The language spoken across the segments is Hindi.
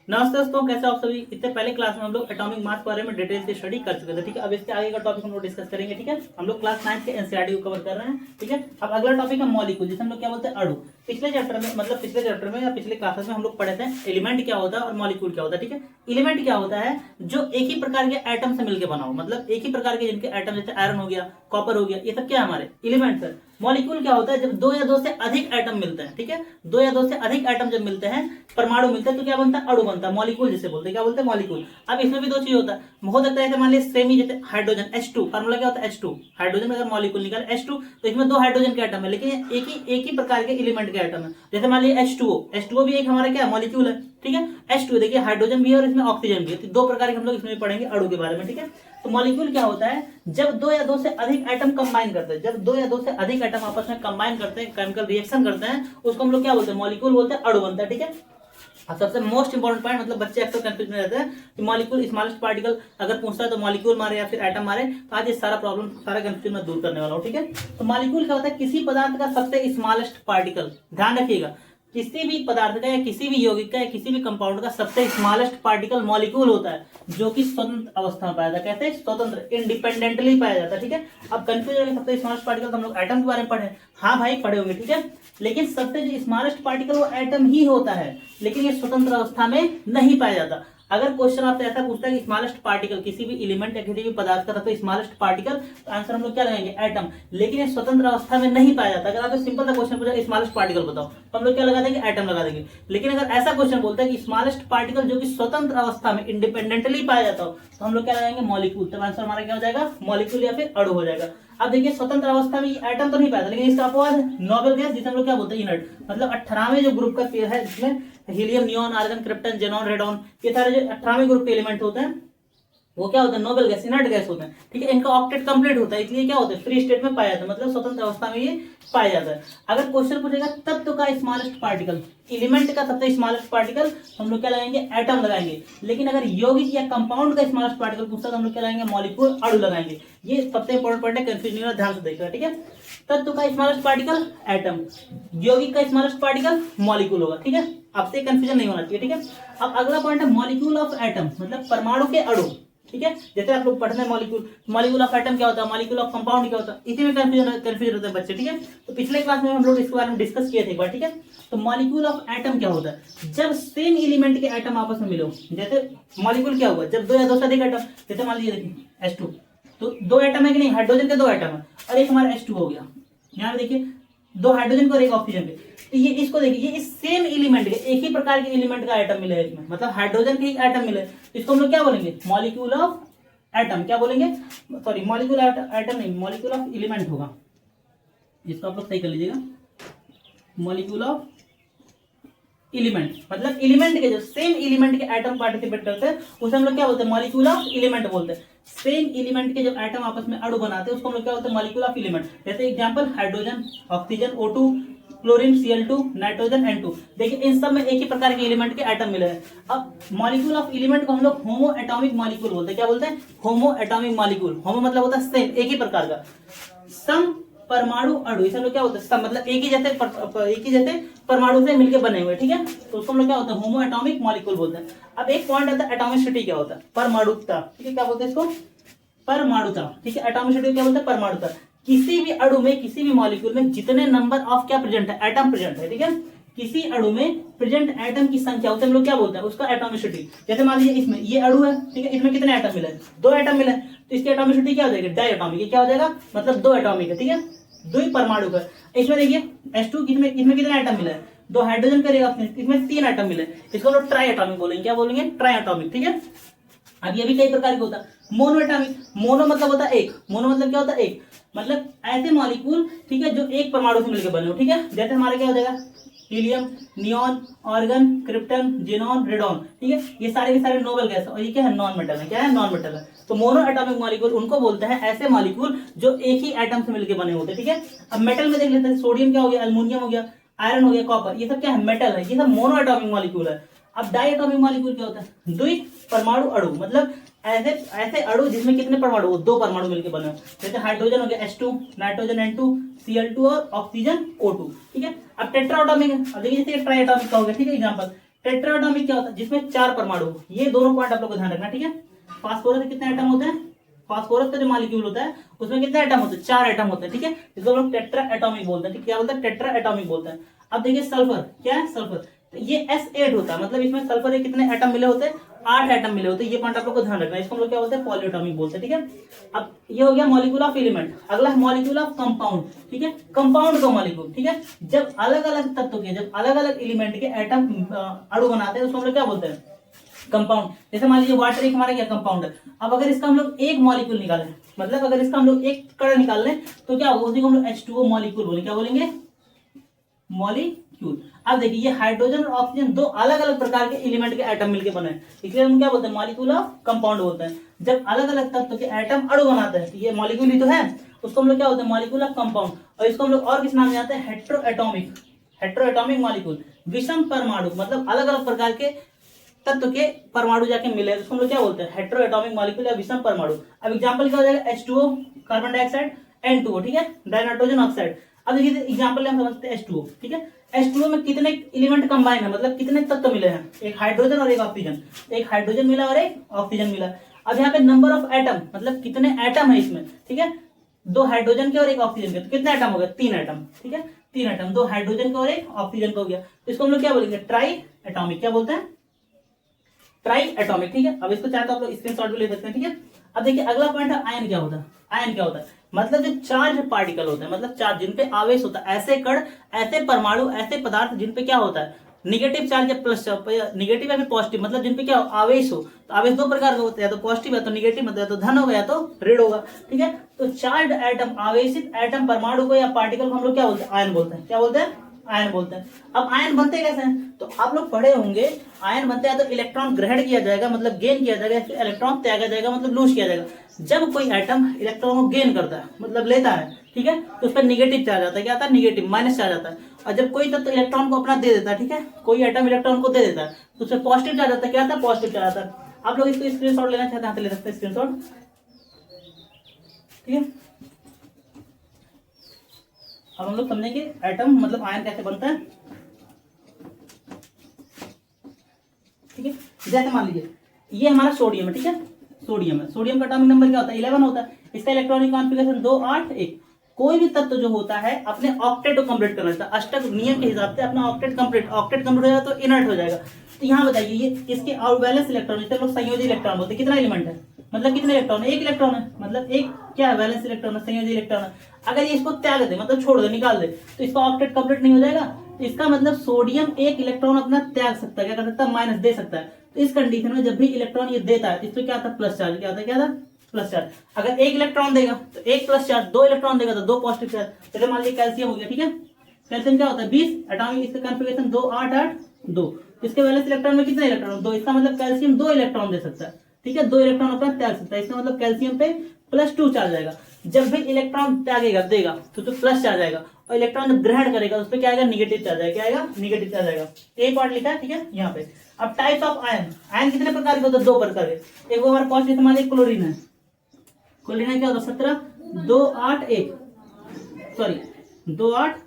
नमस्ते दोस्तों, कैसे हो आप सभी। इससे पहले क्लास में हम लोग एटॉमिक मास के बारे में डिटेल से स्टडी कर चुके थे। ठीक है, अब इसके आगे का टॉपिक हम लोग डिस्कस करेंगे। ठीक है, हम लोग क्लास 9 के एनसीईआरटी को कवर कर रहे हैं। ठीक है, अब अगला टॉपिक है मॉलिक्यूल, जिसे हम लोग क्या बोलते हैं, अणु। पिछले चैप्टर में या पिछले क्लासेस में हम लोग पढ़े थे एलिमेंट क्या होता है और मॉलिक्यूल क्या होता है। ठीक है, एलिमेंट क्या होता है, जो एक ही प्रकार के एटम से मिलकर बना हो, मतलब एक ही प्रकार के जिनके एटम, जैसे आयरन हो गया, कॉपर हो गया, ये सब क्या है हमारे एलिमेंट्स है। मॉलिक्यूल क्या होता है, जब दो या दो से अधिक एटम मिलते हैं। ठीक है, दो या दो से अधिक एटम जब मिलते हैं, परमाणु मिलते हैं, तो क्या बनता है, अणु बनता है। मॉलिक्यूल जिसे बोलते हैं, क्या बोलते हैं, मॉलिक्यूल। अब इसमें भी दो चीज होता है, हो सकता है मान लीजिए सेम ही, जैसे हाइड्रोजन H2, फार्मूला क्या होता है, H2। हाइड्रोजन में अगर मॉलिक्यूल निकाले H2, तो इसमें दो हाइड्रोजन के एटम है, लेकिन एक ही प्रकार के एलिमेंट के एटम है। जैसे मान लीजिए H2O भी एक हमारा क्या मॉलिक्यूल है। ठीक है, H2 देखिए, हाइड्रोजन भी है और इसमें ऑक्सीजन भी है, तो दो प्रकार के हम लोग इसमें पढ़ेंगे अणु के बारे में। ठीक है, तो मॉलिक्यूल क्या होता है, जब दो या दो से अधिक एटम कंबाइन करते हैं, जब दो या दो से अधिक एटम आपस में कंबाइन करते हैं, केमिकल रिएक्शन करते हैं, उसको हम लोग क्या बोलते हैं, मॉलिक्यूल बोलते हैं, अणु बनता है। ठीक है, अब सबसे मोस्ट इंपोर्टेंट पॉइंट, मतलब बच्चे अक्सर कंफ्यूज में रहते हैं कि मॉलिक्यूल स्मॉलेस्ट पार्टिकल अगर पूछता है तो मॉलिक्यूल मारे या फिर एटम मारे। तो आज ये सारा प्रॉब्लम, सारा कंफ्यूजन मैं दूर करने वाला हूँ। ठीक है, तो मॉलिक्यूल क्या होता है, किसी पदार्थ का सबसे स्मॉलेस्ट पार्टिकल। ध्यान रखिएगा, किसी भी पदार्थ का या किसी भी यौगिक का या किसी भी कंपाउंड का सबसे स्मॉलेस्ट पार्टिकल मॉलिक्यूल होता है, जो कि स्वतंत्र अवस्था में पाया जाता है। कहते हैं स्वतंत्र, इंडिपेंडेंटली पाया जाता है। ठीक है, अब कंफ्यूजन है, सबसे स्मॉलेस्ट पार्टिकल तो हम लोग एटम के बारे में पढ़े। हाँ भाई, पढ़े होंगे। ठीक है, लेकिन सबसे जो स्मॉलेस्ट पार्टिकल वो एटम ही होता है, लेकिन ये स्वतंत्र अवस्था में नहीं पाया जाता। अगर क्वेश्चन आपसे ऐसा पूछता है कि स्मॉलेस्ट पार्टिकल किसी भी एलिमेंट या किसी भी पदार्थ का सबसे स्मॉलेस्ट पार्टिकल, तो आंसर हम लोग क्या लगाएंगे, एटम। लेकिन ये स्वतंत्र अवस्था में नहीं पाया जाता। अगर आपको सिंपल सा क्वेश्चन पूछा स्मॉलेस्ट पार्टिकल बताओ, तो हम लोग क्या लगा देंगे, एटम लगा देंगे। लेकिन अगर ऐसा क्वेश्चन बोलता है कि स्मॉलेस्ट पार्टिकल जो कि स्वतंत्र अवस्था में इंडिपेंडेंटली पाया जाता हो, तो हम लोग क्या लगाएंगे, मॉलिक्यूल। तब आंसर हमारा क्या हो जाएगा, मॉलिक्यूल या फिर अणु हो जाएगा। अब देखिए, स्वतंत्र अवस्था में एटम तो नहीं पाया था, लेकिन इसका अपवाद नोबेल गैस, जिसे हम लोग क्या बोलते हैं, इनर्ट। मतलब 18वें जो ग्रुप का पेयर है, जिसमें helium, neon, argon, krypton, xenon, radon, ये सारे जो 18वें ग्रुप के एलिमेंट होते हैं, वो क्या होता है, नोबेल गैस, इनर्ट गैस होते हैं। ठीक है, इनका ऑक्टेट कंप्लीट होता है, इसलिए क्या होता है, फ्री स्टेट में पाया जाता है, मतलब स्वतंत्र अवस्था में ये पाया जाता है। अगर क्वेश्चन पूछेगा तत्व का स्मॉलेस्ट पार्टिकल, एलिमेंट का सबसे स्मॉलेस्ट पार्टिकल, तो हम लोग क्या लगाएंगे, एटम लगाएंगे। लेकिन अगर यौगिक या कंपाउंड का स्मॉलेस्ट पार्टिकल पूछता है, तो हम लोग क्या लगाएंगे, मॉलिक्यूल, अणु लगाएंगे। ये सबसे इंपॉर्टेंट पॉइंट है, कंफ्यूजन नहीं, ध्यान से देखिएगा। ठीक है, तत्व का स्मॉलेस्ट पार्टिकल एटम, यौगिक का स्मॉलेस्ट पार्टिकल मॉलिक्यूल होगा। ठीक है, आपसे कंफ्यूजन नहीं होना चाहिए। ठीक है, अब अगला पॉइंट है मॉलिक्यूल ऑफ एटम, मतलब परमाणु के अणु। ठीक है, जैसे आप लोग पढ़ते हैं मॉलिक्यूल ऑफ एटम क्या होता है, मॉलिक्यूल ऑफ कंपाउंड क्या होता है, इसी में कंफ्यूजन होता है बच्चे। ठीक है, तो पिछले क्लास में हम लोग इसके बारे में डिस्कस किए थे एक बार। ठीक है, तो मॉलिक्यूल ऑफ एटम क्या होता है, जब सेम एलिमेंट के एटम आपस में मिलो। जैसे मॉलिक्यूल क्या हुआ, जब दो या दो से अधिक एटम, जैसे मान लीजिए देखिए H2, तो दो एटम है कि नहीं, हाइड्रोजन के दो एटम है और एक हमारा H2 हो गया। यहाँ पे देखिए, दो हाइड्रोजन को और एक ऑक्सीजन के, तो ये इसको देखिए, ये इस सेम एलिमेंट के, एक ही प्रकार के एलिमेंट का एटम मिले इसमें, मतलब हाइड्रोजन के ही एटम मिले, इसको हम लोग क्या बोलेंगे, मॉलिक्यूल ऑफ एटम। क्या बोलेंगे, सॉरी, मॉलिक्यूल एटम नहीं, मॉलिक्यूल ऑफ एलिमेंट होगा, इसको आप लोग सही कर लीजिएगा। मॉलिक्यूल ऑफ एलिमेंट, मतलब एलिमेंट के जो सेम एलिमेंट के एटम पार्टिसिपेट करते हैं, उसे हम लोग क्या बोलते हैं, मॉलिक्यूल ऑफ एलिमेंट बोलते हैं। सेम एलिमेंट के जो एटम आपस में अणु बनाते हैं, उसको हम लोग क्या बोलते हैं, मॉलिक्यूल ऑफ एलिमेंट। जैसे example, hydrogen, oxygen O2, chlorine Cl2, nitrogen N2। देखिए, इन सब में एक ही प्रकार के एलिमेंट के एटम मिले हैं। अब मॉलिक्यूल ऑफ एलिमेंट को हम लोग होमो एटॉमिक मॉलिक्यूल बोलते हैं। क्या बोलते हैं, होमो एटॉमिक मॉलिक्यूल। होमो मतलब होता है सेम, एक ही प्रकार का। सम परमाणु अणु, इसे हम लोग क्या बोलते हैं, सम मतलब एक ही जैसे परमाणु से मिलकर बने हुए। ठीक है, तो उसको हम लोग क्या होता है, होमो एटॉमिक मॉलिक्यूल बोलते हैं। अब एक पॉइंट आता है एटॉमिसिटी, क्या होता है, परमाणुता। ठीक है, क्या बोलते हैं इसको, परमाणुता। ठीक है, एटॉमिसिटी क्या बोलते हैं, परमाणुता। किसी भी अणु में, किसी भी मॉलिक्यूल में जितने नंबर ऑफ क्या प्रेजेंट है, एटम प्रेजेंट है। ठीक है, किसी अणु में प्रेजेंट एटम की संख्या उसे हम लोग क्या बोलते हैं, उसका एटॉमिसिटी। जैसे मान लीजिए इसमें ये अणु है, ठीक है, इसमें कितने एटम मिले, दो एटम मिले, तो इसकी एटॉमिसिटी क्या हो जाएगी, डायटॉमिक। क्या हो जाएगा, मतलब दो एटॉमिक है। ठीक है, दो ही परमाणु का। इसमें देखिए H2, इसमें कितने एटम मिले, दो हाइड्रोजन करेगा, इसमें तीन एटम मिले, इसको लोग ट्राई एटॉमिक बोलेंगे। क्या बोलेंगे, ट्राई एटॉमिक। ठीक है, अब ये भी कई प्रकार के होता है। मोनो एटॉमिक, मोनो मतलब होता है एक, मोनो मतलब क्या होता है, एक, मतलब ऐसे मॉलिक्यूल, ठीक है, जो एक परमाणु से मिलकर बने हो। ठीक है, जैसे हमारे क्या हो जाएगा, helium, neon, argon, krypton, xenon, radon. ठीक है, ये सारे के सारे नोबेल गैस, और ये क्या है, नॉन मेटल है। क्या है, नॉन मेटल है। तो मोनो एटॉमिक मॉलिक्यूल उनको बोलते हैं ऐसे मॉलिक्यूल जो एक ही एटम से मिलकर बने होते हैं। ठीक है, अब मेटल में देख लेते हैं, सोडियम क्या हो गया, एल्युमिनियम हो गया, आयरन हो गया, कॉपर, ये सब क्या है, मेटल है, ये सब मोनो एटॉमिक मॉलिक्यूल है। अब डाई एटॉमिक मॉलिक्यूल क्या होता है, द्वि परमाणु अणु, मतलब ऐसे ऐसे अणु जिसमें कितने परमाणु हो, दो परमाणु मिलकर बने हो। जैसे हाइड्रोजन हो गया H2, नाइट्रोजन N2, Cl2 और ऑक्सीजन O2। ठीक है, अब टेट्रा एटॉमिक, अब देखिए जैसे ट्राई एटॉमिक का हो गया। ठीक है, एग्जांपल टेट्रा एटॉमिक क्या होता है, जिसमें 4 परमाणु। ये दोनों पॉइंट आप लोग को ध्यान रखना, ठीक है। फास्फोरस में कितने एटम होते हैं, फास्फोरस का जो मॉलिक्यूल होता है उसमें कितने एटम होते हैं, 4 एटम होते हैं, ठीक है। इसको हम लोग टेट्रा एटॉमिक बोलते हैं, ठीक, क्या बोलते हैं, टेट्रा एटॉमिक बोलते हैं। अब देखिए सल्फर क्या है, सल्फर, तो ये S8 होता है, मतलब इसमें सल्फर के कितने एटम मिले होते हैं, 8 एटम मिले होते हैं। ये पॉइंट आप लोग को ध्यान रखना है। इसको हम लोग क्या बोलते हैं, पॉलीएटॉमिक बोलते हैं, ठीक है। अब ये हो गया मॉलिक्यूल ऑफ एलिमेंट। अगला है मॉलिक्यूल ऑफ कंपाउंड, ठीक है, कंपाउंड का मॉलिक्यूल, ठीक है। जब अलग अलग तत्व के, जब अलग अलग एलिमेंट के एटम अणु बनाते हैं उसको हम लोग क्या बोलते हैं, कंपाउंड। जैसे मान लीजिए वाटर एक हमारा क्या कंपाउंड है। अब अगर इसका हम लोग एक मॉलिक्यूल निकालें, मतलब अगर इसका हम लोग एक कण निकाल लें तो क्या होगा, उसी को हम लोग H2O मॉलिक्यूल बोलेंगे, क्या बोलेंगे, मॉलिक्यूल। अब देखिए ये हाइड्रोजन और ऑक्सीजन दो अलग अलग प्रकार के एलिमेंट के एटम मिलकर बने हैं, इसलिए हम क्या बोलते हैं, मॉलिक्यूल ऑफ कंपाउंड बोलते हैं। जब अलग अलग तत्व के एटम अणु बनाते हैं तो ये मॉलिक्यूल ही तो है, उसको हम लोग क्या बोलते हैं, मॉलिक्यूल ऑफ कंपाउंड। और इसको हम लोग और किस नाम जानते हैं, हेट्रोएटॉमिक, हेट्रोएटॉमिक मॉलिक्यूल। विषम परमाणु, मतलब अलग अलग प्रकार के तत्व के परमाणु जाके मिले उसको हम लोग क्या बोलते हैं, हेट्रोएटॉमिक मॉलिक्यूल या विषम परमाणु। अब एग्जांपल क्या हो जाएगा, H2O कार्बन डाइऑक्साइड, N2O, ठीक है, डाइनाइट्रोजन ऑक्साइड। अब देखिए एग्जांपल हम समझते हैं H2O, ठीक है। H2O में कितने एलिमेंट कंबाइन है, मतलब कितने तत्व मिले हैं, एक हाइड्रोजन और एक ऑक्सीजन, एक हाइड्रोजन मिला और एक ऑक्सीजन मिला। अब यहाँ पे नंबर ऑफ एटम, मतलब कितने एटम है इसमें, ठीक है, 2 हाइड्रोजन के और एक ऑक्सीजन के, तो कितने एटम हो गए, 3 एटम, ठीक है, 3 एटम, 2 हाइड्रोजन का और एक ऑक्सीजन का हो गया। तो इसको हम लोग क्या बोलेंगे, ट्राई एटॉमिक, क्या बोलते हैं, ट्राई एटॉमिक, ठीक है। अब इसको चाहे तो आप लोग स्क्रीनशॉट भी ले सकते हैं, ठीक है। अब देखिए अगला पॉइंट है आयन क्या होता है। आयन क्या होता है, मतलब जो चार्ज पार्टिकल होता है, मतलब चार्ज जिन पे आवेश होता है, ऐसे कण, ऐसे परमाणु, ऐसे पदार्थ जिन पे क्या होता है, निगेटिव चार्ज या प्लस चार्ज, निगेटिव या फिर पॉजिटिव, मतलब जिन पे क्या आवेश हो। तो आवेश दो प्रकार का होता है, या तो पॉजिटिव या तो निगेटिव, मतलब या तो धन होगा या तो ऋण होगा, ठीक है। तो चार्ज एटम, आवेशित एटम परमाणु को या पार्टिकल को हम लोग क्या बोलते हैं, आयन बोलते हैं, क्या बोलते हैं, आयन बोलते हैं। अब आयन बनते कैसे हैं, तो आप लोग पढ़े होंगे, आयन बनते हैं तो इलेक्ट्रॉन ग्रहण किया जाएगा, मतलब गेन किया जाएगा, फिर इलेक्ट्रॉन त्यागा जाएगा, मतलब लूज किया जाएगा। जब कोई एटम इलेक्ट्रॉन को गेन करता है, मतलब लेता है, ठीक है, तो उस पर निगेटिव चार्ज आता है, क्या आता है, निगेटिव, माइनस चार्ज आता है। और जब कोई तत्व इलेक्ट्रॉन को अपना दे देता है, ठीक है, कोई एटम इलेक्ट्रॉन को दे देता है, तो उसमें पॉजिटिव चार्ज आता है, क्या आता है, पॉजिटिव चार्ज आता है। आप लोग इसको स्क्रीनशॉट लेना चाहते हैं तो ले सकते हैं स्क्रीनशॉट, ठीक है। अब हम लोग समझेंगे एटम मतलब आयन कैसे बनता है, ठीक है। जैसे मान लीजिए ये हमारा सोडियम है, ठीक है, सोडियम है, सोडियम का एटॉमिक नंबर क्या होता है, 11 होता है। इसका इलेक्ट्रॉनिक कॉन्फ़िगरेशन 2 8 1। कोई भी तत्व जो होता है अपने ऑक्टेट को कंप्लीट करना चाहता है, अष्टक नियम के हिसाब से अपना ऑक्टेट कंप्लीट हो जाएगा तो इनर्ट हो जाएगा। तो यहाँ बताइए ये इसके आउटवैलेंस इलेक्ट्रॉन, जिसे लोग संयोजी इलेक्ट्रॉन बोलते हैं, कितना एलिमेंट है, मतलब कितने इलेक्ट्रॉन है, एक इलेक्ट्रॉन है, मतलब एक क्या है, वैलेंस इलेक्ट्रॉन है, संयोजी इलेक्ट्रॉन है। अगर ये इसको त्याग दे, मतलब छोड़ दे, निकाल दे, तो इसका ऑक्टेट कंप्लीट नहीं हो जाएगा। तो इसका मतलब सोडियम एक इलेक्ट्रॉन अपना त्याग सकता है, क्या कर सकता है, माइनस दे सकता है। तो इस कंडीशन में जब भी इलेक्ट्रॉन ये देता है, इसमें क्या आता है, प्लस चार्ज, क्या आता है, क्या आता है, प्लस चार्ज। अगर एक इलेक्ट्रॉन देगा तो एक प्लस चार्ज, 2 इलेक्ट्रॉन देगा तो 2 पॉजिटिव चार्ज। जैसे मान लीजिए कैल्शियम हो गया, ठीक है, कैल्शियम क्या होता है 20 एटॉमिक, इसका कॉन्फ़िगरेशन 2 8 8 2। इसके वैलेंस इलेक्ट्रॉन में कितने इलेक्ट्रॉन, 2। इसका मतलब कैल्शियम 2 इलेक्ट्रॉन दे सकता है, ठीक है, 2 इलेक्ट्रॉन अपना त्याग सकता है। इसका मतलब कैल्शियम पे +2 चार्ज आएगा। जब भी इलेक्ट्रॉन त्यागेगा, देगा तो प्लस चार्ज आएगा, और इलेक्ट्रॉन जब ग्रहण करेगा उस पर क्या आएगा, निगेटिव चार्ज आएगा, क्या आएगा, निगेटिव चार्ज आएगा। एक पार्ट लिखा है, ठीक है, यहाँ पे। अब टाइप्स ऑफ आयन, आयन कितने प्रकार के होते हैं, 2 प्रकार के। एक वो हमारे पास हमारे क्लोरीन है, क्लोरीन क्या होता है 17 2 8 1, सॉरी 2 8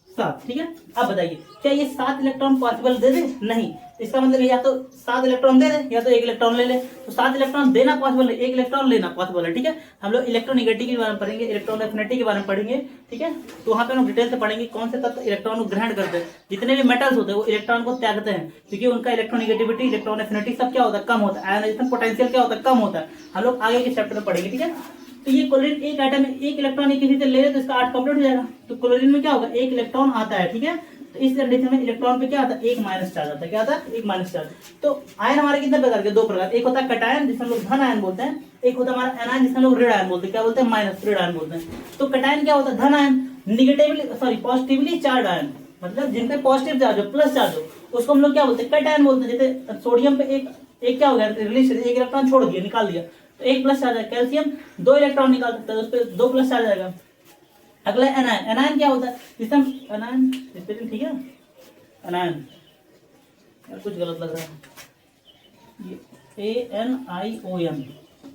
7, ठीक है। अब बताइए क्या ये 7 इलेक्ट्रॉन पॉसिबल दे दे, नहीं। इसका मतलब या तो 7 इलेक्ट्रॉन दे दे या तो 1 इलेक्ट्रॉन ले ले। तो 7 इलेक्ट्रॉन देना पॉसिबल है, 1 इलेक्ट्रॉन लेना पॉसिबल है, ठीक है। हम लोग इलेक्ट्रोनिगेटिविटी के बारे में पढ़ेंगे, इलेक्ट्रॉन एफिनिटी के बारे में पढ़ेंगे, ठीक है। तो वहाँ पे हम डिटेल से पढ़ेंगे कौन से तत्व इलेक्ट्रॉन को ग्रहण करते हैं। जितने भी मेटल्स होते हैं वो इलेक्ट्रॉन को त्यागते हैं, क्योंकि उनका इलेक्ट्रोनिगेटिविटी, इलेक्ट्रॉन एफिनिटी सब क्या होता है, कम होता है। आयनाइजेशन पोटेंशियल क्या होता है, कम होता है। हम लोग आगे के चैप्टर में पढ़ेंगे, ठीक है। तो ये क्लोरीन एक एटम में 1 इलेक्ट्रॉन किसी से ले ले तो इसका 8 कंप्लीट हो जाएगा। तो क्लोरीन में क्या होगा, 1 इलेक्ट्रॉन आता है, ठीक है। तो इस कंडीशन में इलेक्ट्रॉन पे क्या आता है, 1 माइनस चार्ज आता है, क्या आता है, 1 माइनस चार्ज। तो आयन हमारे कितने प्रकार के, 2 प्रकार। एक होता है कटायन जिसे हम लोग धन आयन बोलते हैं, एक होता है हमारा एनायन जिसे हम लोग ऋण आयन बोलते हैं, क्या बोलते हैं, माइनस ऋण आयन बोलते हैं। तो कटायन क्या होता है, धन आयन, पॉजिटिवली चार्ज आयन, मतलब जिनपे पॉजिटिव चार्ज हो, प्लस चार्ज हो, उसको हम लोग क्या बोलते हैं, कटायन बोलते हैं। जैसे सोडियम पे एक क्या हो गया, रिलीज 1 इलेक्ट्रॉन छोड़ दिया, निकाल दिया, तो 1 प्लस चार्ज है। कैल्शियम 2 इलेक्ट्रॉन निकाल सकता है, उस पर 2 प्लस चार्ज आएगा। अगला एनायन, एनायन क्या होता है, जिससे एनायन, ठीक है, एनायन यार कुछ गलत लग रहा है, ये ANION,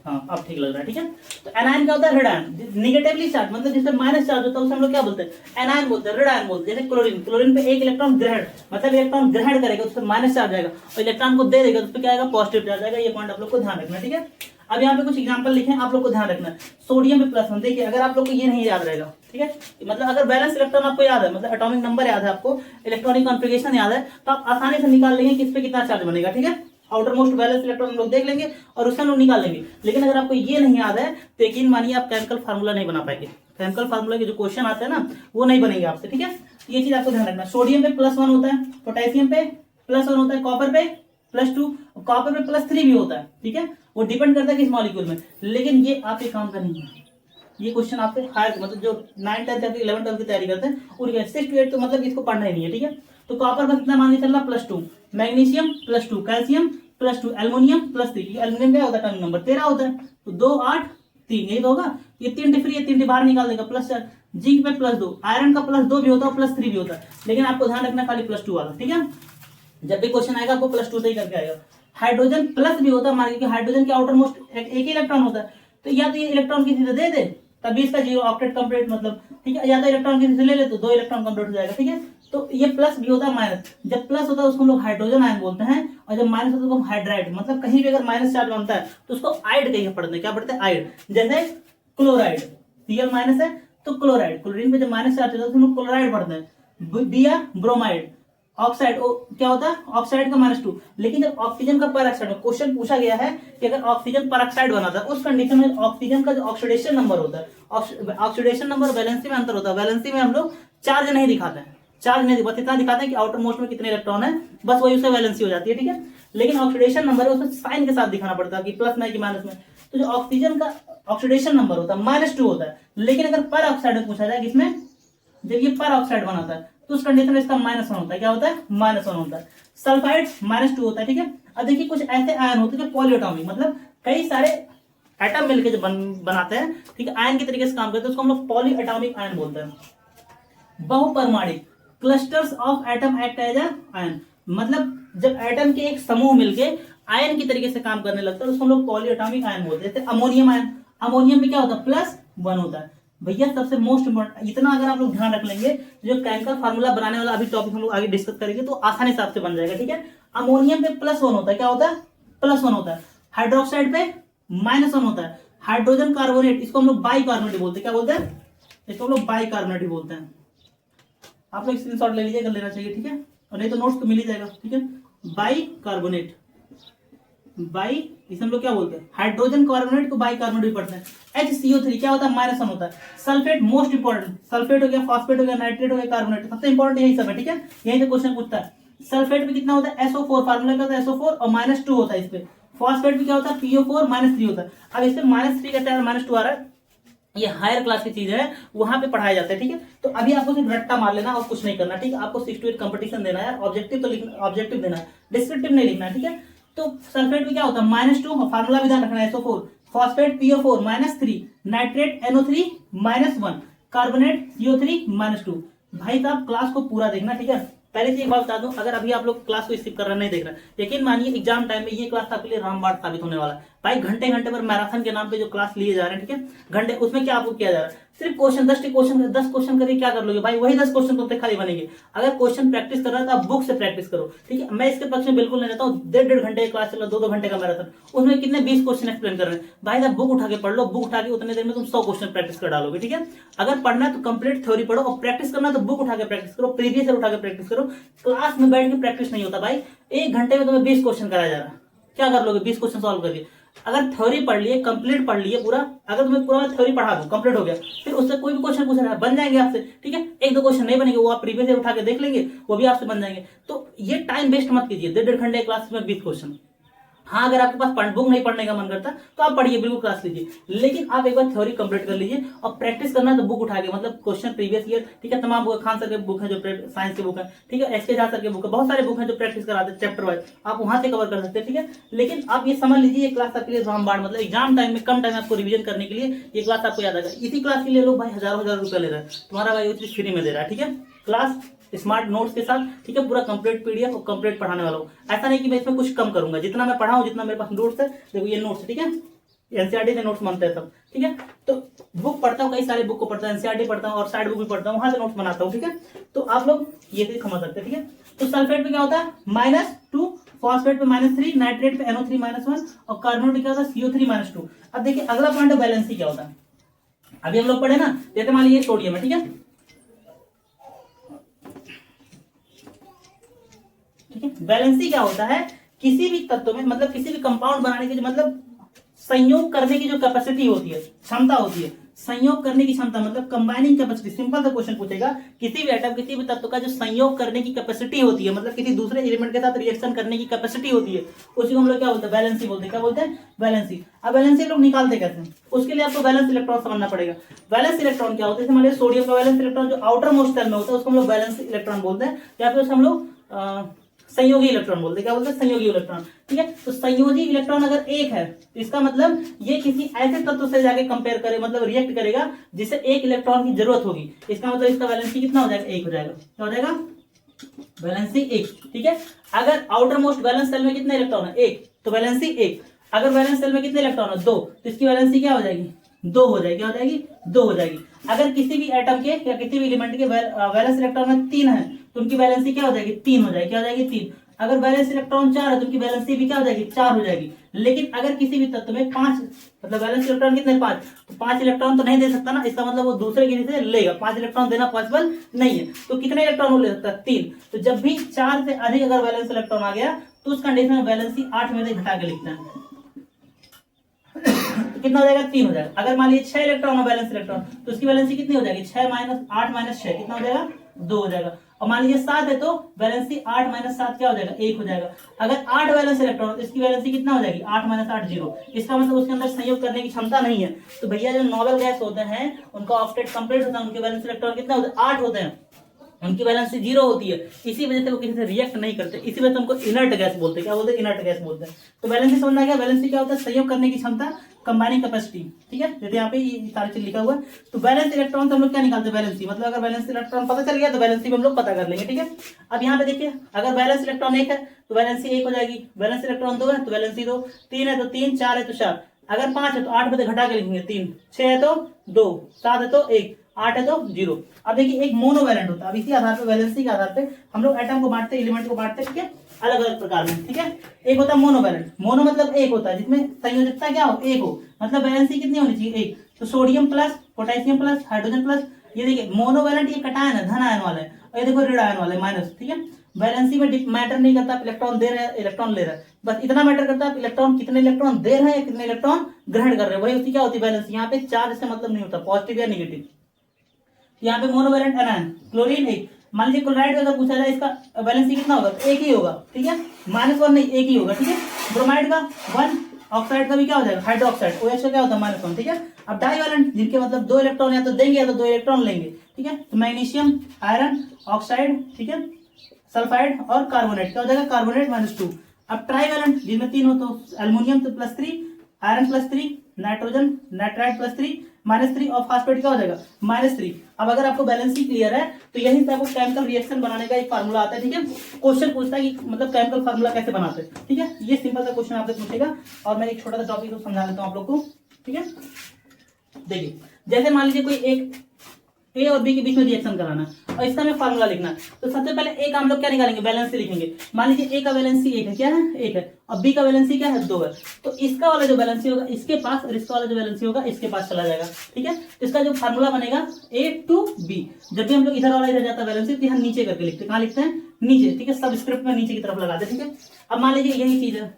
हाँ अब ठीक लग रहा है, ठीक है। तो एनायन क्या होता है, रेड आयन, निगेटिवली चार्ज मतलब जिसमें माइनस चार्ज होता है उसे हम लोग क्या बोलते हैं, एनायन बोलते हैं, रेड आयन बोलते हैं। जैसे क्लोरीन, क्लोरीन पे एक इलेक्ट्रॉन ग्रहण मतलब इलेक्ट्रॉन ग्रहण करेगा उस पर माइनस चार्ज आएगा, और इलेक्ट्रॉन को दे देगा तो उस पर क्या आएगा, पॉजिटिव चार्ज आएगा। ये पॉइंट आप लोग को ध्यान रखना है, ठीक है। अब यहाँ पे कुछ एग्जांपल लिखे हैं, आप लोग को ध्यान रखना है। सोडियम पे प्लस 1, देखिए अगर आप लोग को ये नहीं याद रहेगा, ठीक है, मतलब अगर बैलेंस इलेक्ट्रॉन आपको याद है, मतलब एटॉमिक नंबर याद है आपको, इलेक्ट्रॉनिक कॉन्फ़िगरेशन याद है, तो आप आसानी से निकाल लेंगे किस पे कितना चार्ज बनेगा, ठीक है। आउटर मोस्ट बैलेंस इलेक्ट्रॉन हम लोग देख लेंगे और उससे हम लोग निकाल लेंगे। लेकिन अगर आपको ये नहीं याद है तो यकीन मानिए आप केमिकल फार्मूला नहीं बना पाएंगे। केमिकल फार्मूला के जो क्वेश्चन आते हैं ना वो नहीं बनेंगे आपसे, ठीक है। ये चीज आपको ध्यान रखना। सोडियम पे +1 होता है, पोटेशियम पे +1 होता है, कॉपर पे +2, कॉपर पे +3 भी होता है, ठीक है। वो डिपेंड करता है किस मॉलिक्यूल में। लेकिन ये आप एक काम करेंगे, ये क्वेश्चन आपसे हायर मतलब जो 9, 10 या 11, 12 की तैयारी करते हैं उनके 6 to 8 तो मतलब इसको पढ़ना ही नहीं है, ठीक है। तो कॉपर का कितना मान के चलना, +2, मैग्नीशियम +2, कैल्शियम +2, एल्युमिनियम +3, एल्युमिनियम क्या होता है, टर्मिनल नंबर 13 होता है, तो 2, 8, 3 यही तो होगा। ये 3 डिफ्री है, 3 बाहर निकाल देगा, +4। जिंक पे +2, आयरन का +2 भी होता है, +3 भी होता है, लेकिन आपको ध्यान रखना खाली +2 वाला, ठीक है। जब भी क्वेश्चन आएगा आपको +2 से ही करके आएगा। हाइड्रोजन प्लस भी होता है, मान लीजिए हाइड्रोजन के आउटर मोस्ट एक ही इलेक्ट्रॉन होता है, तो या तो ये इलेक्ट्रॉन किसी से दे दे तभी इसका 0 ऑक्टेट कंप्लीट मतलब, ठीक है, या तो इलेक्ट्रॉन किसी से ले ले तो 2 इलेक्ट्रॉन कंप्लीट हो जाएगा, ठीक है। तो ये प्लस भी होता है, माइनस। जब प्लस होता है उसको हम लोग हाइड्रोजन आयन बोलते हैं, और जब माइनस होता है उसको हाइड्राइड, मतलब कहीं भी अगर माइनस चार्ज बनता है तो उसको आइड कहीं पढ़ते हैं, क्या पढ़ते हैं, आइड। जैसे क्लोराइड, Cl माइनस है तो क्लोराइड, क्लोरीन पे जब माइनस चार्ज होता है तो हम लोग क्लोराइड पढ़ते हैं। बिया ब्रोमाइड, ऑक्साइड क्या होता है, ऑक्साइड का -2। लेकिन जब ऑक्सीजन का पर ऑक्साइड, क्वेश्चन पूछा गया है कि अगर ऑक्सीजन पर ऑक्साइड बनाता है उस कंडीशन में ऑक्सीजन का जो ऑक्सीडेशन नंबर होता है, ऑक्सीडेशन नंबर वैलेंसी में अंतर होता है। वैलेंसी में हम लोग चार्ज नहीं दिखाते हैं, चार्ज नहीं, बस इतना दिखाते हैं कि आउटर मोस्ट में कितने इलेक्ट्रॉन है, बस वही उससे वैलेंसी हो जाती है, ठीक है। लेकिन ऑक्सीडेशन नंबर है उसे साइन के साथ दिखाना पड़ता है कि प्लस में कि माइनस में। तो जो ऑक्सीजन का ऑक्सीडेशन नंबर होता है -2 होता है। लेकिन अगर पर ऑक्साइड में पूछा जाए किसमें, जब ये पर ऑक्साइड बनाता है तो उस कंडीशन में इसका -1 होता है, क्या होता है, -1 होता है। सल्फाइड -2 होता है, ठीक है। अब देखिए कुछ ऐसे आयन होते हैं जो पॉलीएटॉमिक मतलब कई सारे एटम मिलकर जो बनाते हैं, ठीक है, आयन के तरीके से काम करते हैं, उसको हम लोग पॉलीएटॉमिक आयन बोलते हैं। बहुपरमाणिक, clusters of atom act as ion, मतलब जब एटम के एक समूह मिलके आयन की तरीके से काम करने लगता है उसको हम लोग पॉलीएटॉमिक आयन बोलते हैं। जैसे अमोनियम आयन, अमोनियम में क्या होता है, +1 होता है। भैया सबसे मोस्ट इंपोर्टेंट, इतना अगर आप लोग ध्यान रख लेंगे जो केमिकल फार्मूला बनाने वाला अभी टॉपिक हम लोग आगे डिस्कस करेंगे तो आसानी हिसाब से बन जाएगा, ठीक है। अमोनियम पे +1 होता है, क्या होता है, +1 होता है। हाइड्रोक्साइड पे -1 होता है। हाइड्रोजन कार्बोनेट, इसको हम लोग बाइकार्बोनेट बोलते हैं, क्या बोलते हैं, इसको हम लोग बाइकार्बोनेट बोलते हैं। आप लोग स्क्रीनशॉट ले लीजिए अगर लेना चाहिए, ठीक है, और नहीं तो नोट्स तो मिल ही जाएगा, ठीक है। बाइकार्बोनेट, बाई इसे हम लोग क्या बोलते हैं, हाइड्रोजन कार्बोनेट को बाइकार्बोनेट भी पढ़ते हैं। HCO3 क्या होता है, -1 होता है। सल्फेट मोस्ट इंपोर्टेंट, सल्फेट हो गया, फॉस्फेट हो गया, नाइट्रेट हो गया, कार्बोनेट, सबसे इंपोर्टेंट यही सब है, ठीक है। यही से क्वेश्चन पूछता है। सल्फेट में कितना होता है, SO4, फार्मूला क्या होता है, SO4 और -2 होता है इस पे। फॉस्फेट में क्या होता है, PO4 -3 होता है। अब इससे -3 कैसे -2 आ रहा है, ये हायर क्लास की चीज है, वहां पे पढ़ाया जाता है, ठीक है। तो अभी आपको सिर्फ रट्टा मार लेना और कुछ नहीं करना, ठीक है। आपको 6 to 8 कंपटीशन देना है, ऑब्जेक्टिव तो लिखना, ऑब्जेक्टिव देना है, डिस्क्रिप्टिव नहीं लिखना है, ठीक है। तो सल्फेट में क्या होता है, -2, फार्मूला भी ध्यान रखना है, SO4, phosphate PO4 -3, nitrate NO3 -1, carbonate CO3 -2। भाई साहब क्लास को पूरा देखना, ठीक है। पहले से एक बात बता दूं, अगर अभी आप लोग क्लास को स्किप कर रहे नहीं देख रहे, यकीन मानिए एग्जाम टाइम में ये क्लास आपके लिए रामबाण साबित होने वाला है। भाई घंटे घंटे पर मैराथन के नाम पे जो क्लास लिए जा रहे हैं, ठीक है, घंटे, उसमें क्या आपको किया जा रहा है, सिर्फ क्वेश्चन 10 क्वेश्चन करके क्या कर लोगे भाई, वही 10 क्वेश्चन तो खाली बनेंगे। अगर क्वेश्चन प्रैक्टिस कर रहा है तो आप बुक से प्रैक्टिस करो, ठीक है। मैं इसके पक्ष में बिल्कुल नहीं रहता हूँ, 1.5 घंटे क्लास चल रहा, 2 घंटे का मैराथन, उसमें कितने 20 क्वेश्चन एक्सप्लेन कर रहे हैं। भाई साहब बुक उठा के पढ़ लो, बुक उठा के उतने देर में तुम 100 क्वेश्चन प्रैक्टिस कर डालोगे, ठीक है। अगर पढ़ना है तो कंप्लीट थ्योरी पढ़ो, और प्रैक्टिस करना है तो बुक उठा के प्रैक्टिस करो, प्रीवियस ईयर उठा के प्रैक्टिस करो। क्लास में बैठ के प्रैक्टिस नहीं होता भाई। 1 घंटे में तुम्हें 20 क्वेश्चन कराया जा रहा है, क्या कर लोगे 20 क्वेश्चन सॉल्व करके। अगर थ्योरी पढ़ लिए, कंप्लीट पढ़ लिए पूरा, अगर तुम्हें पूरा थ्योरी पढ़ा दो, कंप्लीट हो गया, फिर उससे कोई भी क्वेश्चन पूछा बन जाएंगे आपसे, ठीक है। 1-2 क्वेश्चन नहीं बनेंगे, वो आप प्रीवियस से उठा के देख लेंगे, वो भी आपसे बन जाएंगे। तो ये टाइम वेस्ट मत कीजिए, 1.5 घंटे क्लास में 20 क्वेश्चन। हाँ अगर आपके पास बुक नहीं पढ़ने का मन करता तो आप पढ़िए, बिल्कुल क्लास लीजिए, लेकिन आप एक बार थ्योरी कंप्लीट कर लीजिए। और प्रैक्टिस करना है तो बुक उठा के, मतलब क्वेश्चन प्रीवियस ईयर, ठीक है, तमाम बुक, खान सर के बुक है जो साइंस के बुक है, ठीक है, एसके झा सर के बुक है, बहुत सारे बुक हैं जो प्रैक्टिस कराते हैं चैप्टर वाइज, आप वहां से कवर कर सकते हैं, ठीक है। लेकिन आप ये समझ लीजिए, ये क्लास आपके लिए रामबाण, मतलब एग्जाम टाइम में कम टाइम आपको रिविजन करने के लिए ये क्लास आपको याद आएगा। इसी क्लास के लिए लोग भाई हजारों रुपया ले रहे हैं, तुम्हारा भाई वो चीज फ्री में दे रहा है, ठीक है। क्लास स्मार्ट नोट्स के साथ, ठीक है, पूरा कंप्लीट पीडीएफ और कंप्लीट पढ़ाने वाला हूँ। ऐसा नहीं कि मैं इसमें कुछ कम करूंगा, जितना मैं पढ़ाऊँ, जितना मेरे पास नोट्स है, देखो ये नोट्स, ठीक है, एनसीईआरटी से नोट्स बनते हैं सब, ठीक है। तो बुक पढ़ता हूँ, कई सारे बुक को पढ़ता हूँ, एनसीईआरटी पढ़ता हूँ और साइड बुक भी पढ़ता हूँ, वहां से नोट्स बनाता हूँ, ठीक है। तो आप लोग ये चीज समझ सकते हैं, ठीक है। तो सल्फेट पे क्या होता है -2, फॉस्फेट पे -3, नाइट्रेट पे NO3 -1 और कार्बोनेट पे क्या होता है CO3 -2। अब देखिए अगला पॉइंट है बैलेंसी क्या होता है। अभी हम लोग पढ़े ना, जैसे मान लीजिए सोडियम है, ठीक है, ठीक है। बैलेंसी क्या होता है, किसी भी तत्व में मतलब किसी भी कंपाउंड बनाने की जो मतलब संयोग करने की जो कैपेसिटी होती है, क्षमता होती है, संयोग करने की क्षमता मतलब कंबाइनिंग कैपेसिटी। सिंपल सा क्वेश्चन पूछेगा, किसी भी एटम किसी भी तत्व का जो संयोग करने की कैपेसिटी होती है, मतलब किसी दूसरे एलिमेंट के साथ रिएक्शन करने की कैपेसिटी होती है, उसी को हम लोग क्या बोलते हैं, बैलेंसी बोलते हैं। क्या बोलते हैं, बैलेंसी। अब बैलेंसी लोग निकालते कैसे हैं, उसके लिए आपको बैलेंस इलेक्ट्रॉन समझना पड़ेगा। बैलेंस इलेक्ट्रॉन क्या होता है, मान लीजिए सोडियम का बैलेंस इलेक्ट्रॉन जो आउटर मोस्ट सेल में होता है उसको हम लोग बैलेंस इलेक्ट्रॉन बोलते हैं, या फिर उसको हम लोग संयोगी इलेक्ट्रॉन बोलते हैं। क्या बोलते हैं, संयोगी इलेक्ट्रॉन, ठीक है। तो संयोजी इलेक्ट्रॉन अगर एक है तो इसका मतलब ये किसी ऐसे तत्व से जाके कंपेयर करे, मतलब रिएक्ट करेगा जिसे एक इलेक्ट्रॉन की जरूरत होगी, इसका मतलब इसका वैलेंसी कितना हो जाएगा, 1 हो जाएगा। क्या हो जाएगा, वैलेंसी 1, ठीक है। अगर आउटर मोस्ट वैलेंस सेल में कितने इलेक्ट्रॉन है, 1, तो वैलेंसी 1। अगर वैलेंस सेल में कितने इलेक्ट्रॉन है, 2, तो इसकी वैलेंसी क्या हो जाएगी, 2 हो जाएगी। क्या हो जाएगी, 2 हो जाएगी। अगर किसी भी एटम के या किसी भी एलिमेंट के वैलेंस इलेक्ट्रॉन में 3 है तो उनकी वैलेंसी क्या हो जाएगी, 3 हो जाएगी। क्या हो जाएगी, 3। अगर वैलेंस इलेक्ट्रॉन 4 है तो उनकी वैलेंसी भी क्या हो जाएगी, 4 हो जाएगी। लेकिन अगर किसी भी तत्व में 5 मतलब वैलेंस इलेक्ट्रॉन कितने, 5, तो 5 इलेक्ट्रॉन तो नहीं दे सकता ना, इसका मतलब वो दूसरे किसी से लेगा, 5 इलेक्ट्रॉन देना पॉसिबल नहीं है। तो कितने इलेक्ट्रॉन वो ले सकता है, 3। तो जब भी 4 से अधिक अगर वैलेंस इलेक्ट्रॉन आ गया तो उस कंडीशन में वैलेंसी 8 में से घटा के लिखते हैं। तो कितना हो जाएगा, 3 हो जाएगा। अगर मान लीजिए 6 इलेक्ट्रॉन है वैलेंस इलेक्ट्रॉन, तो उसकी वैलेंसी कितनी हो जाएगी, 6 - 8 - 6 कितना हो जाएगा, 2 हो जाएगा। और मान लीजिए 7 है तो वैलेंसी 8 - 7 क्या हो जाएगा, 1 हो जाएगा। अगर 8 वैलेंस इलेक्ट्रॉन तो इसकी वैलेंसी कितना हो जाएगी, 8 - 8 0। इसका मतलब उसके अंदर संयोग करने की क्षमता नहीं है। तो भैया जो नोबेल गैस होते हैं उनका ऑक्टेट कंप्लीट होता है, उनके वैलेंस इलेक्ट्रॉन कितना होता है, 8 होते हैं, उनकी वैलेंसी 0 होती है। इसी वजह से वो किसी से रिएक्ट नहीं करते, इसी वजह से उनको इनर्ट गैस बोलते हैं। क्या बोलते हैं, इनर्ट गैस बोलते हैं। तो वैलेंसी समझना क्या, वैलेंसी क्या होता है, संयोग करने की क्षमता, कंबाइनिंग कैपेसिटी, ठीक है। जैसे यहाँ पे ये सारी चीज लिखा हुआ है। तो वैलेंस इलेक्ट्रॉन से हम लोग क्या निकालते हैं, वैलेंसी। मतलब अगर वैलेंस इलेक्ट्रॉन पता चल गया तो वैलेंसी भी हम लोग पता कर लेंगे, ठीक है। अब यहाँ पे देखिए अगर वैलेंस इलेक्ट्रॉन 1 है तो वैलेंसी 1 हो जाएगी, वैलेंस इलेक्ट्रॉन 2 है तो वैलेंसी 2, 3 है तो 3, 4 है तो 4, अगर 5 है तो 8 में से घटा के लिखेंगे 3, 6 है तो 2, 7 है तो 1, 8 है तो 0। अब देखिए एक मोनोवैलेंट होता है। अब इसी आधार पे वैलेंसी के आधार पे हम लोग एटम को बांटते हैं, एलिमेंट को बांटते हैं, ठीक है, अलग अलग प्रकार में, ठीक है। एक होता है मोनोवैलेंट, मोनो मतलब एक होता है जिसमें संयोजकता क्या हो, एक हो, मतलब वैलेंसी कितनी होनी चाहिए, 1। तो sodium plus, potassium plus, hydrogen plus, ये देखिए मोनोवैलेंट ये कटायन है, धन आयन वाला है, और ये देखो ऋण आयन वाला है, माइनस, ठीक है। वैलेंसी में मैटर नहीं करता इलेक्ट्रॉन दे रहे हैं इलेक्ट्रॉन ले रहा है, बस इतना मैटर करता है इलेक्ट्रॉन कितने इलेक्ट्रॉन दे रहे हैं या कितने इलेक्ट्रॉन ग्रहण कर रहे हैं, वही उसकी क्या होती है, वैलेंसी। यहाँ पे चार्ज से मतलब नहीं होता, पॉजिटिव या निगेटिव। यहाँ पे मोनोवैलेंट एनायन, क्लोरीन 1, मान लीजिए क्लोराइड अगर पूछा जाए इसका वैलेंसी कितना होगा, तो 1 ही होगा, ठीक है, -1 नहीं 1 ही होगा, ठीक है। ब्रोमाइड का 1, ऑक्साइड का भी क्या हो जाएगा, हाइड्रोक्साइड, OH का क्या होता है -1, ठीक है। अब डाईवैलेंट जिनके मतलब 2 इलेक्ट्रॉन या तो देंगे या तो 2 इलेक्ट्रॉन लेंगे, ठीक है। तो मैग्नीशियम, आयरन, ऑक्साइड, ठीक है, सल्फाइड और कार्बोनेट, क्या हो जाएगा, कार्बोनेट -2। अब ट्राईवैलेंट जिनमें 3 हो तो एल्युमिनियम तो +3, आयरन +3, नाइट्रोजन नाइट्राइड +3, -3 और फास्फेट क्या हो जाएगा, -3। अब अगर आपको बैलेंसी क्लियर है तो यही से आपको केमिकल रिएक्शन बनाने का एक फार्मूला आता है, ठीक है। क्वेश्चन पूछता है कि मतलब केमिकल फार्मूला कैसे बनाते हैं, ठीक है। ये सिंपल सा क्वेश्चन आपसे पूछेगा और मैं एक छोटा सा टॉपिक को समझा देता हूँ आप लोग को, ठीक है। देखिए जैसे मान लीजिए कोई एक ए और बी के बीच में रिएक्शन कराना है और इसका हमें फार्मूला लिखना है, तो सबसे पहले ए का हम लोग क्या निकालेंगे, बैलेंसी लिखेंगे। मान लीजिए ए का बैलेंसी 1 है, क्या है, 1 है, और बी का बैलेंसी क्या है, 2 है। तो इसका वाला जो बैलेंसी होगा इसके पास और इसका वाला जो बैलेंसी होगा इसके पास चला जाएगा, ठीक है। तो इसका जो फार्मूला बनेगा A to B। जब भी हम लोग इधर वाला इधर जाता है बैलेंसी तो यहाँ नीचे करके लिखते हैं, कहाँ लिखते हैं, नीचे, ठीक है, सब स्क्रिप्ट में नीचे की तरफ लगाते हैं, ठीक है। अब मान लीजिए यही चीज है,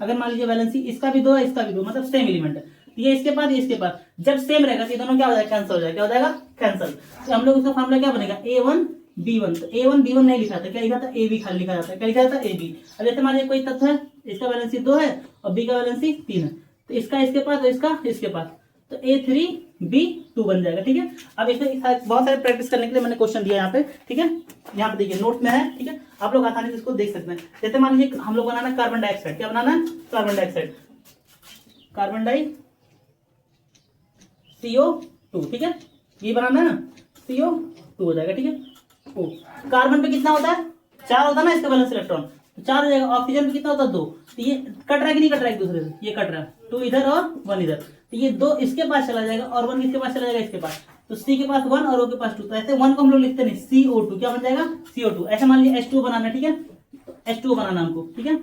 अगर मान लीजिए बैलेंसी इसका भी 2 है इसका भी 2, मतलब सेम एलिमेंट है, ये इसके पास ये इसके पास, जब सेम रहेगा तो ये दोनों क्या हो जाएगा, कैंसिल हो जाएगा, क्या हो जाएगा, कैंसिल। तो हम लोग इसका फार्मूला क्या बनेगा, A1 B1। तो A1 B1 नहीं लिखा था, क्या लिखा था, AB खाली लिखा जाता है, क्या लिखा जाता है, AB। अब जैसे मान लीजिए कोई तत्व है, इसका बैलेंसी 2 है और B का बैलेंसी 3 है, तो इसका इसके पास और इसका इसके पास, तो A3B2 बन जाएगा, ठीक है। अब इसमें बहुत सारे प्रैक्टिस करने के लिए मैंने क्वेश्चन दिया यहाँ पे, ठीक है, यहाँ पे देखिए नोट में है, ठीक है, आप लोग आसानी से इसको देख सकते हैं। जैसे मान लीजिए हम लोग बनाना कार्बन डाइऑक्साइड, क्या बनाना है, carbon dioxide, carbon die CO2, ठीक है, ये बनाना है ना, CO2 हो जाएगा, ठीक है। ओ कार्बन पे कितना होता है, 4 होता है ना इसका बैलेंस इलेक्ट्रॉन, तो 4 हो जाएगा। ऑक्सीजन में कितना होता है 2, तो ये कट रहा है कि नहीं कट रहा है एक दूसरे से, ये कट रहा है, 2 इधर और 1 इधर, तो ये 2 इसके पास चला जाएगा और 1 किसके पास चला जाएगा, इसके पास। तो C के पास 1 और O के पास 2, तो ऐसे 1 को हम लोग लिखते नहीं, CO2 क्या बन जाएगा, CO2। ऐसे मान लीजिए H2 बनाना है, ठीक है, H2 बनाना हमको, ठीक है,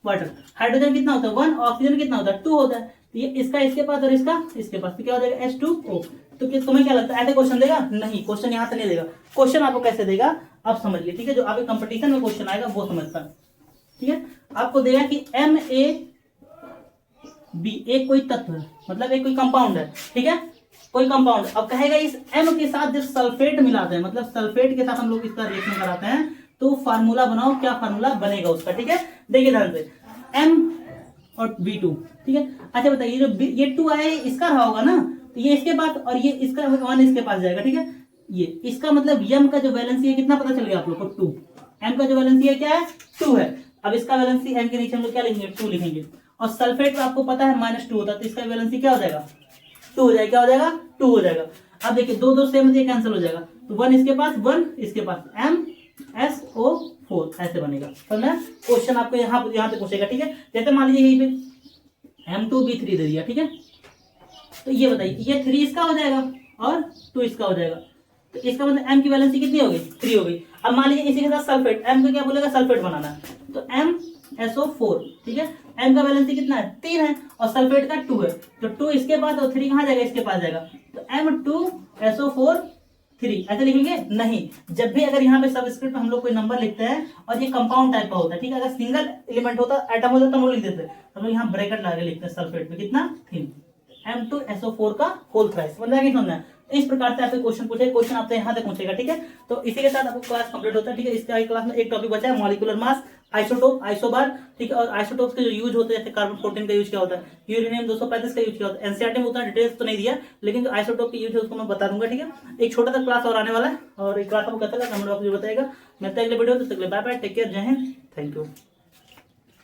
वाटर। हाइड्रोजन कितना होता है 1, ऑक्सीजन कितना होता है 2 होता है, तो ये इसका इसके पास और इसका इसके पास, तो क्या हो जाएगा H2O। तो तुम्हें क्या लगता है ऐसे क्वेश्चन देगा, नहीं, क्वेश्चन यहाँ से नहीं देगा। क्वेश्चन आपको कैसे देगा आप समझिए, ठीक है, जो आपके कंपटीशन में क्वेश्चन आएगा वो समझता है, ठीक है। आपको देगा कि MaB एक कोई तत्व है, मतलब एक कोई कंपाउंड है, ठीक है, कोई कंपाउंड। अब कहेगा इस M के साथ जब सल्फेट मिलाते हैं, मतलब सल्फेट के साथ हम लोग इसका रिएक्शन कराते हैं, तो फार्मूला बनाओ, क्या फार्मूला बनेगा उसका, ठीक है। देखिए ध्यान से, M और B2, ठीक है। अच्छा बताइए जो ये 2 आया है इसका रहा होगा ना, तो ये इसके पास और ये इसका 1 इसके पास जाएगा, ठीक है। ये इसका मतलब M का जो वैलेंसी है कितना पता चल गया आप लोग को, 2। M का जो वैलेंसी है क्या है, 2 है। अब इसका वैलेंसी M के नीचे हम लोग क्या लिखेंगे, 2 लिखेंगे। और सल्फेट आपको पता है -2 होता है, तो इसका वैलेंसी क्या हो जाएगा, 2 हो जाएगा, क्या हो जाएगा 2 हो जाएगा। अब देखिए 2 2 सेम ये कैंसिल हो जाएगा, तो 1 इसके पास 1 इसके पास, MsO4 ऐसे बनेगा। समझा, क्वेश्चन आपको यहाँ पे पूछेगा, ठीक है। जैसे मान लीजिए यहीं पे M2B3 दे दिया, ठीक है, तो ये बताइए ये 3 इसका हो जाएगा और 2 इसका हो जाएगा, तो इसका मतलब M की वैलेंसी कितनी हो गई, 3 हो गई। अब मान लीजिए इसी के साथ सल्फेट, M को क्या बोलेगा, सल्फेट बनाना है, तो MsO4, ठीक है। M का वैलेंसी कितना है, 3 है, और सल्फेट का 2 है, तो 2 इसके पास और 3 कहाँ जाएगा, इसके पास जाएगा, तो M2SO4 3 ऐसे लिखेंगे नहीं। जब भी अगर यहाँ पे सबस्क्रिप्ट में हम लोग कोई नंबर लिखते हैं और ये कंपाउंड टाइप का होता है, ठीक है, अगर सिंगल एलिमेंट होता, एटम होता, तो हम लोग लिख देते, हम लोग यहाँ ब्रैकेट लगा के लिखते हैं सल्फेट में कितना, 3, M2SO4 का होल थ्राइस, समझ आएगा, समझना। इस प्रकार से आपसे क्वेश्चन पूछे, क्वेश्चन आपसे यहाँ तक पूछेगा, ठीक है। तो इसी के साथ आपको क्लास कंप्लीट होता है, ठीक है। इसके आगे क्लास में एक टॉपिक बचा है, मॉलिक्यूलर मास, आइसोटोप, आइसोबार, ठीक है। और आइसोटोप्स के जो यूज होते हैं, जैसे कार्बन 14 का यूज क्या होता है, यूरेनियम 235 का यूज क्या होता है, एनसीईआरटी में उतना डिटेल्स तो नहीं दिया, लेकिन जो आइसोटोप की यूज है उसको मैं बता दूंगा, ठीक है। एक छोटा सा क्लास और आने वाला है, और एक क्लास आपको कैसा लगा कमेंट बॉक्स में बताइएगा। मिलते हैं अगले वीडियो, तो बाय बाय, टेक केयर, जय हिंद, थैंक यू।